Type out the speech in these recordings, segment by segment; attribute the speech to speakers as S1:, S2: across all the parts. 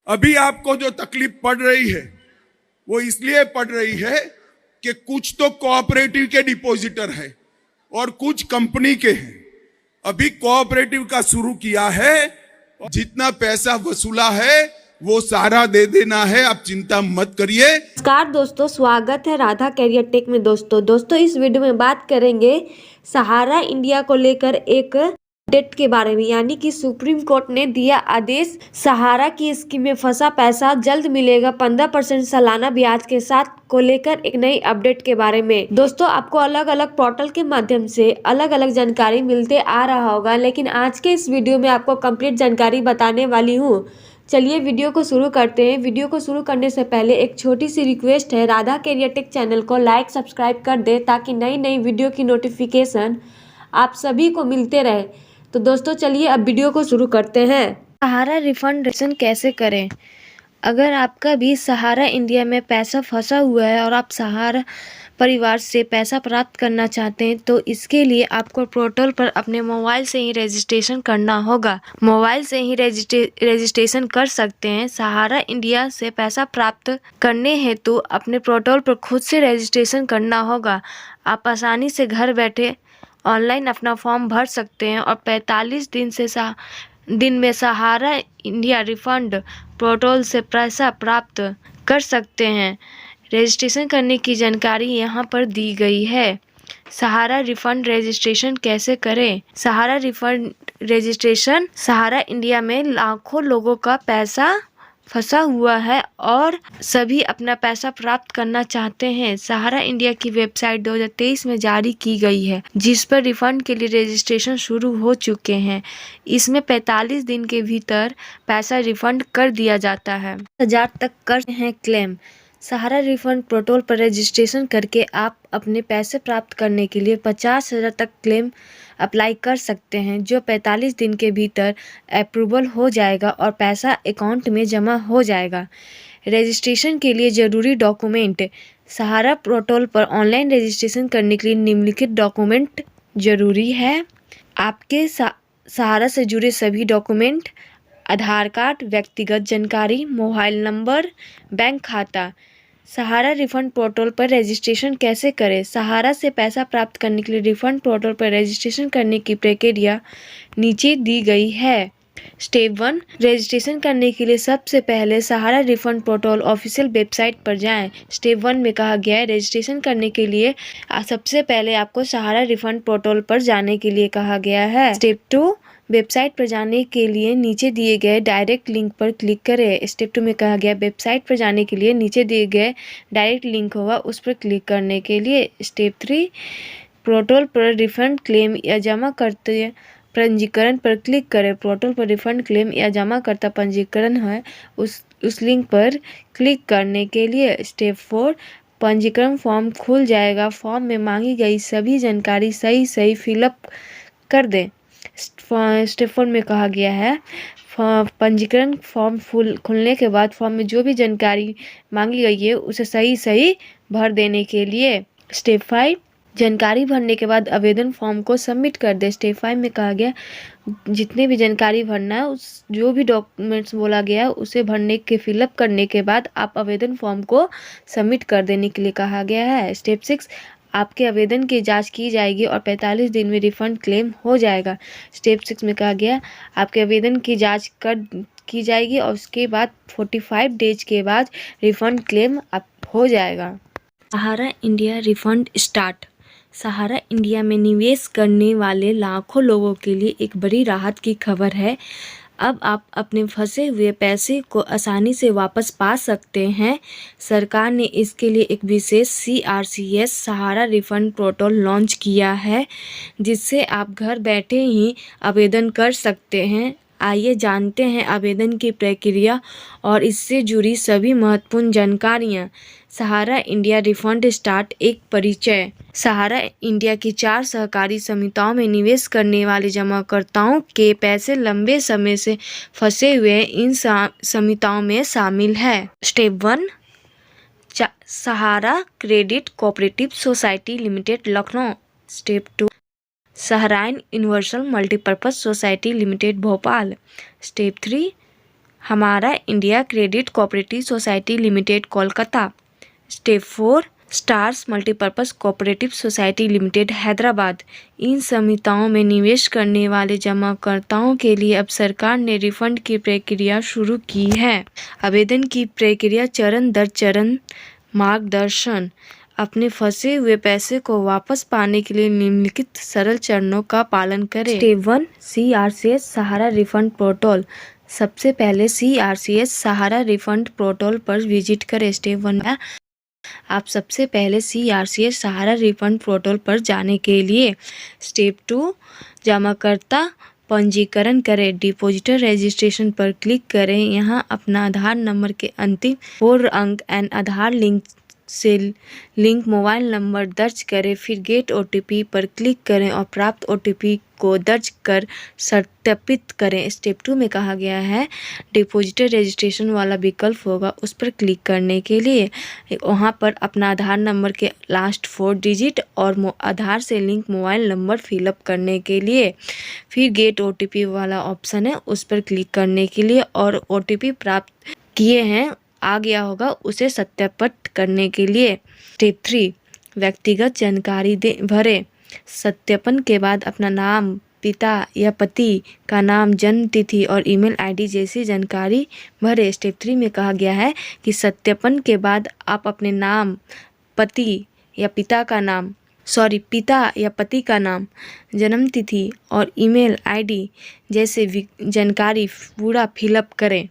S1: अभी आपको जो तकलीफ पड़ रही है वो इसलिए पड़ रही है कि कुछ तो कोऑपरेटिव के डिपॉजिटर है और कुछ कंपनी के हैं। अभी कोऑपरेटिव का शुरू किया है, जितना पैसा वसूला है वो सारा दे देना है, आप चिंता मत करिए।
S2: नमस्कार दोस्तों, स्वागत है राधा कैरियर टेक में। दोस्तों इस वीडियो में बात करेंगे सहारा इंडिया को लेकर एक अपडेट के बारे में, यानी कि सुप्रीम कोर्ट ने दिया आदेश। सहारा की स्कीम में फंसा पैसा जल्द मिलेगा 15% सालाना ब्याज के साथ को लेकर एक नई अपडेट के बारे में। दोस्तों आपको अलग अलग पोर्टल के माध्यम से अलग अलग जानकारी मिलते आ रहा होगा, लेकिन आज के इस वीडियो में आपको कंप्लीट जानकारी बताने वाली हूँ। चलिए वीडियो को शुरू करते हैं। वीडियो को शुरू करने से पहले एक छोटी सी रिक्वेस्ट है, राधा कैरियर टेक चैनल को लाइक सब्सक्राइब कर दे ताकि नई नई वीडियो की नोटिफिकेशन आप सभी को मिलते रहे। तो दोस्तों चलिए अब वीडियो को शुरू करते हैं। सहारा रिफंड कैसे करें? अगर आपका भी सहारा इंडिया में पैसा फंसा हुआ है और आप सहारा परिवार से पैसा प्राप्त करना चाहते हैं तो इसके लिए आपको पोर्टल पर अपने मोबाइल से ही रजिस्ट्रेशन करना होगा। मोबाइल से ही रजिस्ट्रेशन कर सकते हैं। सहारा इंडिया से पैसा प्राप्त करने हेतु अपने पोर्टल पर खुद से रजिस्ट्रेशन करना होगा। आप आसानी से घर बैठे ऑनलाइन अपना फॉर्म भर सकते हैं और 45 दिन में सहारा इंडिया रिफंड पोर्टल से पैसा प्राप्त कर सकते हैं। रजिस्ट्रेशन करने की जानकारी यहाँ पर दी गई है। सहारा रिफंड रजिस्ट्रेशन कैसे करें? सहारा रिफंड रजिस्ट्रेशन सहारा इंडिया में लाखों लोगों का पैसा फंसा हुआ है और सभी अपना पैसा प्राप्त करना चाहते हैं। सहारा इंडिया की वेबसाइट 2023 में जारी की गई है, जिस पर रिफंड के लिए रजिस्ट्रेशन शुरू हो चुके हैं। इसमें 45 दिन के भीतर पैसा रिफंड कर दिया जाता है। 1000 तक कर हैं क्लेम। सहारा रिफंड पोर्टल पर रजिस्ट्रेशन करके आप अपने पैसे प्राप्त करने के लिए 50,000 तक क्लेम अप्लाई कर सकते हैं, जो 45 दिन के भीतर अप्रूवल हो जाएगा और पैसा अकाउंट में जमा हो जाएगा। रजिस्ट्रेशन के लिए ज़रूरी डॉक्यूमेंट। सहारा पोर्टल पर ऑनलाइन रजिस्ट्रेशन करने के लिए निम्नलिखित डॉक्यूमेंट ज़रूरी है। आपके सहारा से जुड़े सभी डॉक्यूमेंट: आधार कार्ड, व्यक्तिगत जानकारी, मोबाइल नंबर, बैंक खाता। सहारा रिफंड पोर्टल पर रजिस्ट्रेशन कैसे करें? सहारा से पैसा प्राप्त करने के लिए रिफंड पोर्टल पर रजिस्ट्रेशन करने की प्रक्रिया नीचे दी गई है। स्टेप 1, रजिस्ट्रेशन करने के लिए सबसे पहले सहारा रिफंड पोर्टल ऑफिशियल वेबसाइट पर जाएं। स्टेप 1 में कहा गया है रजिस्ट्रेशन करने के लिए सबसे पहले आपको सहारा रिफंड पोर्टल पर जाने के लिए कहा गया है। स्टेप 2, वेबसाइट पर जाने के लिए नीचे दिए गए डायरेक्ट लिंक पर क्लिक करें। स्टेप 2 में कहा गया वेबसाइट पर जाने के लिए नीचे दिए गए डायरेक्ट लिंक होगा, उस पर क्लिक करने के लिए। स्टेप 3, पोर्टल पर रिफंड क्लेम या जमा करते पंजीकरण पर क्लिक करें। पोर्टल पर रिफंड क्लेम या जमा करता पंजीकरण है, उस लिंक पर क्लिक करने के लिए। स्टेप 4, पंजीकरण फॉर्म खुल जाएगा। फॉर्म में मांगी गई सभी जानकारी सही फिलअप कर दें। स्टेप 4 में कहा गया है पंजीकरण फॉर्म खुलने के बाद फॉर्म में जो भी जानकारी मांगी गई है उसे सही भर देने के लिए। स्टेप 5, जानकारी भरने के बाद आवेदन फॉर्म को सबमिट कर दे। स्टेप 5 में कहा गया जितने भी जानकारी भरना है, उस जो भी डॉक्यूमेंट्स बोला गया है उसे भरने के फिलअप करने के बाद आप आवेदन फॉर्म को सबमिट कर देने के लिए कहा गया है। स्टेप 6, आपके आवेदन की जांच की जाएगी और 45 दिन में रिफंड क्लेम हो जाएगा। स्टेप 6 में कहा गया आपके आवेदन की जांच की जाएगी और उसके बाद 45 डेज के बाद रिफंड क्लेम हो जाएगा। सहारा इंडिया रिफंड स्टार्ट। सहारा इंडिया में निवेश करने वाले लाखों लोगों के लिए एक बड़ी राहत की खबर है। अब आप अपने फंसे हुए पैसे को आसानी से वापस पा सकते हैं। सरकार ने इसके लिए एक विशेष CRCS सहारा रिफंड पोर्टल लॉन्च किया है, जिससे आप घर बैठे ही आवेदन कर सकते हैं। आइए जानते हैं आवेदन की प्रक्रिया और इससे जुड़ी सभी महत्वपूर्ण जानकारियाँ। सहारा इंडिया रिफंड स्टार्ट एक परिचय। सहारा इंडिया की 4 सहकारी समितियों में निवेश करने वाले जमाकर्ताओं के पैसे लंबे समय से फंसे हुए इन समितियों में शामिल है। Step 1, Sahara credit cooperative society limited Lucknow. Step 2, Saharayn universal multipurpose society limited Bhopal. Step 3, Hamara India credit cooperative society limited Kolkata. Step 4 stars multipurpose cooperative society limited Hyderabad. इन संहिताओं में निवेश करने वाले जमाकर्ताओं के लिए अब सरकार ने रिफंड की प्रक्रिया शुरू की है। आवेदन की प्रक्रिया चरण दर चरण मार्गदर्शन। अपने फंसे हुए पैसे को वापस पाने के लिए निम्नलिखित सरल चरणों का पालन करें। स्टेप 1 CRCS सहारा रिफंड पोर्टल। सबसे पहले CRCS सहारा रिफंड पोर्टल पर विजिट करें। स्टेप 1 आप सबसे पहले CRCS सहारा रिफंड पोर्टल पर जाने के लिए। स्टेप 2 जमाकर्ता पंजीकरण करें। डिपॉजिटर रजिस्ट्रेशन पर क्लिक करें। यहां अपना आधार नंबर के अंतिम 4 अंक एंड आधार लिंक से लिंक मोबाइल नंबर दर्ज करें। फिर गेट OTP पर क्लिक करें और प्राप्त OTP को दर्ज कर सत्यापित करें। स्टेप 2 में कहा गया है डिपॉजिटर रजिस्ट्रेशन वाला विकल्प होगा, उस पर क्लिक करने के लिए वहां पर अपना आधार नंबर के लास्ट 4 डिजिट और आधार से लिंक मोबाइल नंबर फिलअप करने के लिए फिर गेट OTP वाला ऑप्शन है, उस पर क्लिक करने के लिए और OTP प्राप्त किए हैं आ गया होगा, उसे सत्यापित करने के लिए। स्टेप 3 व्यक्तिगत जानकारी भरें। सत्यापन के बाद अपना नाम, पिता या पति का नाम, जन्म तिथि और ईमेल आईडी जैसी जानकारी भरें। स्टेप 3 में कहा गया है कि सत्यापन के बाद आप अपने नाम, पिता या पति का नाम, जन्म तिथि और ईमेल आईडी जैसे जानकारी पूरा फिलअप करें।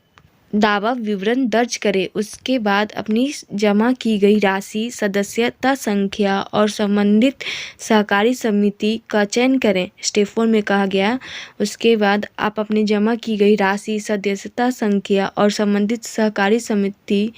S2: दावा विवरण दर्ज करें। उसके बाद अपनी जमा की गई राशि, सदस्यता संख्या और संबंधित सहकारी समिति का चयन करें। स्टेप 4 में कहा गया उसके बाद आप अपनी जमा की गई राशि, सदस्यता संख्या और संबंधित सहकारी समिति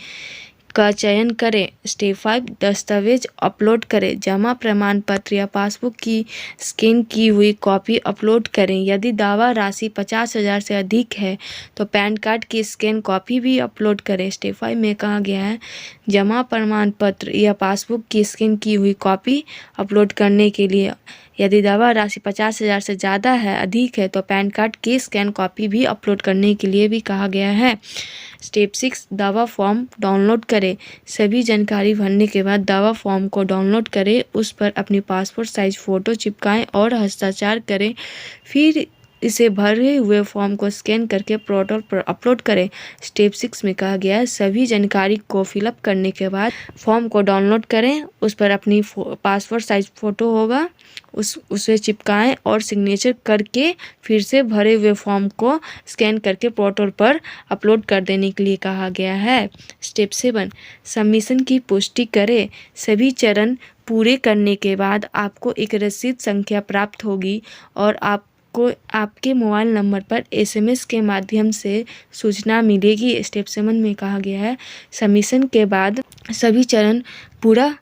S2: का चयन करें। स्टेप 5 दस्तावेज अपलोड करें। जमा प्रमाण पत्र या पासबुक की स्कैन की हुई कॉपी अपलोड करें। यदि दावा राशि 50,000 से अधिक है तो पैन कार्ड की स्कैन कॉपी भी अपलोड करें। स्टेप 5 में कहा गया है जमा प्रमाण पत्र या पासबुक की स्कैन की हुई कॉपी अपलोड करने के लिए यदि दावा राशि 50,000 से ज़्यादा है, अधिक है तो पैन कार्ड की स्कैन कॉपी भी अपलोड करने के लिए भी कहा गया है। स्टेप 6 दावा फॉर्म डाउनलोड करें। सभी जानकारी भरने के बाद दावा फॉर्म को डाउनलोड करें, उस पर अपनी पासपोर्ट साइज फ़ोटो चिपकाएं और हस्ताक्षर करें। फिर इसे भरे हुए फॉर्म को स्कैन करके पोर्टल पर अपलोड करें। स्टेप 6 में कहा गया है सभी जानकारी को फिलअप करने के बाद फॉर्म को डाउनलोड करें, उस पर अपनी पासपोर्ट साइज फ़ोटो होगा उसे चिपकाएं और सिग्नेचर करके फिर से भरे हुए फॉर्म को स्कैन करके पोर्टल पर अपलोड कर देने के लिए कहा गया है। स्टेप 7 सबमिशन की पुष्टि करें। सभी चरण पूरे करने के बाद आपको एक रसीद संख्या प्राप्त होगी और आपको आपके मोबाइल नंबर पर SMS के माध्यम से सूचना मिलेगी। स्टेप 7 में कहा गया है सबमिशन के बाद सभी चरण पूरा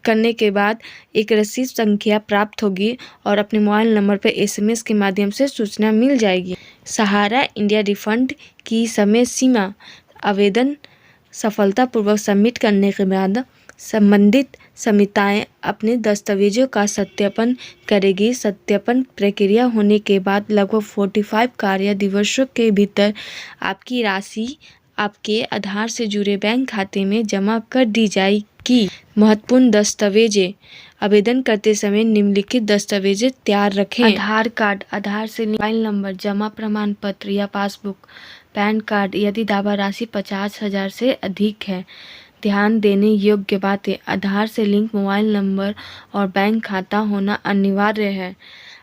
S2: करने के बाद एक रसीद संख्या प्राप्त होगी और अपने मोबाइल नंबर पर SMS के माध्यम से सूचना मिल जाएगी। सहारा इंडिया रिफंड की समय सीमा। आवेदन सफलतापूर्वक सबमिट करने के बाद संबंधित समितियां अपने दस्तावेजों का सत्यापन करेगी। सत्यापन प्रक्रिया होने के बाद लगभग 45 कार्य दिवसों के भीतर आपकी राशि आपके आधार से जुड़े बैंक खाते में जमा कर दी जाएगी। महत्वपूर्ण दस्तावेजें। आवेदन करते समय निम्नलिखित दस्तावेजें तैयार रखें। आधार कार्ड, आधार से मोबाइल नंबर, जमा प्रमाण पत्र या पासबुक, पैन कार्ड यदि दावा राशि 50,000 से अधिक है। ध्यान देने योग्य बातें, आधार से लिंक मोबाइल नंबर और बैंक खाता होना अनिवार्य है।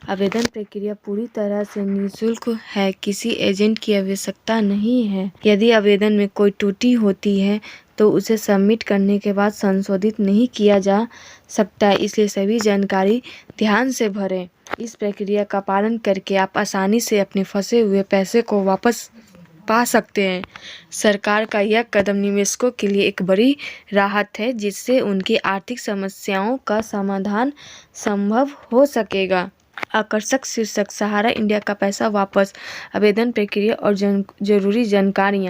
S2: आवेदन प्रक्रिया पूरी तरह से निःशुल्क है, किसी एजेंट की आवश्यकता नहीं है। यदि आवेदन में कोई त्रुटि होती है तो उसे सबमिट करने के बाद संशोधित नहीं किया जा सकता, इसलिए सभी जानकारी ध्यान से भरें। इस प्रक्रिया का पालन करके आप आसानी से अपने फंसे हुए पैसे को वापस पा सकते हैं। सरकार का यह कदम निवेशकों के लिए एक बड़ी राहत है, जिससे उनकी आर्थिक समस्याओं का समाधान संभव हो सकेगा। आकर्षक शीर्षक सहारा इंडिया का पैसा वापस, आवेदन प्रक्रिया और जरूरी जानकारियाँ।